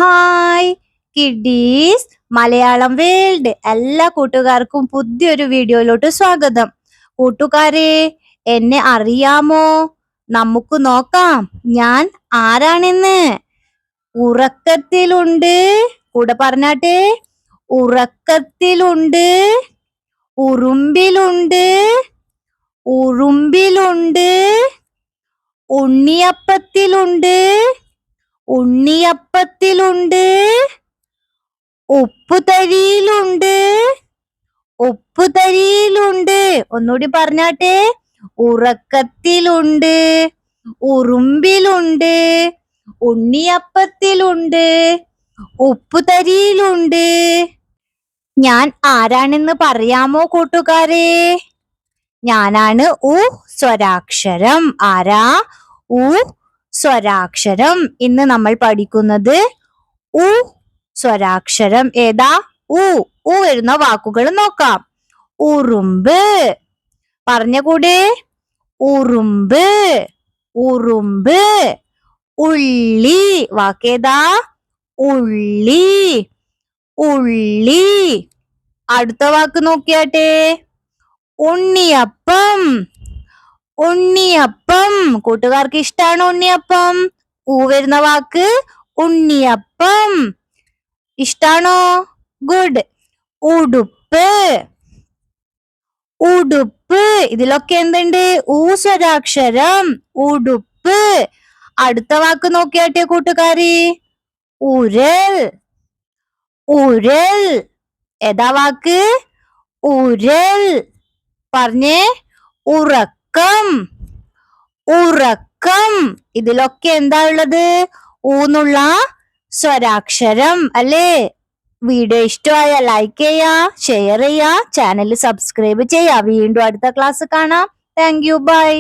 Hi kiddies Malayalam world എല്ലാ കൂട്ടുകാർക്കും പുതിയൊരു വീഡിയോയിലോട്ട് സ്വാഗതം. കൂട്ടുകാരെ, എന്നെ അറിയാമോ? നമുക്ക് നോക്കാം ഞാൻ ആരാണെന്ന്. ഉറക്കത്തിലുണ്ട്, കൂടെ പറഞ്ഞാട്ടെ. ഉറക്കത്തിലുണ്ട്, ഉറുമ്പിലുണ്ട്, ഉറുമ്പിലുണ്ട്, ഉണ്ണിയപ്പത്തിലുണ്ട്, ഉണ്ണിയപ്പത്തിലുണ്ട്, ഉപ്പുതരിയിലുണ്ട്, ഉപ്പുതരിയിലുണ്ട്. ഒന്നുകൂടി പറഞ്ഞാട്ടെ. ഉറക്കത്തിലുണ്ട്, ഉറുമ്പിലുണ്ട്, ഉണ്ണിയപ്പത്തിലുണ്ട്, ഉപ്പുതരിയിലുണ്ട്. ഞാൻ ആരാണെന്ന് പറയാമോ കൂട്ടുകാരെ? ഞാനാണ് ഉ സ്വരാക്ഷരം. ആരാ? ഉ സ്വരാക്ഷരം. ഇന്ന് നമ്മൾ പഠിക്കുന്നത് ഉ സ്വരാക്ഷരം. ഏതാ? ഉ വരുന്ന വാക്കുകൾ നോക്കാം. ഉറുമ്പ്, പറഞ്ഞ കൂടെ. ഉറുമ്പ്, ഉറുമ്പ്. ഉള്ളി, വാക്കേതാ? ഉള്ളി, ഉള്ളി. അടുത്ത വാക്ക് നോക്കിയാട്ടെ. ഉണ്ണിയപ്പം, ഉണ്ണിയപ്പം. കൂട്ടുകാർക്ക് ഇഷ്ടാണോ ഉണ്ണിയപ്പം? വരുന്ന വാക്ക് ഉണ്ണിയപ്പം. ഇഷ്ടാണോ? ഗുഡ്. ഉടുപ്പ്, ഉടുപ്പ്. ഇതിലൊക്കെ എന്തുണ്ട്? സ്വരാക്ഷരം. ഉടുപ്പ്. അടുത്ത വാക്ക് നോക്കിയാട്ടെ കൂട്ടുകാരി. ഉരൽ, ഉരൽ. ഏതാ വാക്ക്? ഉരൽ. പറഞ്ഞേ. ഉറക്കം, ഉറക്കം. ഇതിലൊക്കെ എന്താ ഉള്ളത്? ഊന്നുള്ള സ്വരാക്ഷരം അല്ലേ? വീഡിയോ ഇഷ്ടമായ ലൈക്ക് ചെയ്യാ, ഷെയർ ചെയ്യാ, ചാനൽ സബ്സ്ക്രൈബ് ചെയ്യാ. വീണ്ടും അടുത്ത ക്ലാസ് കാണാം. Thank you, by.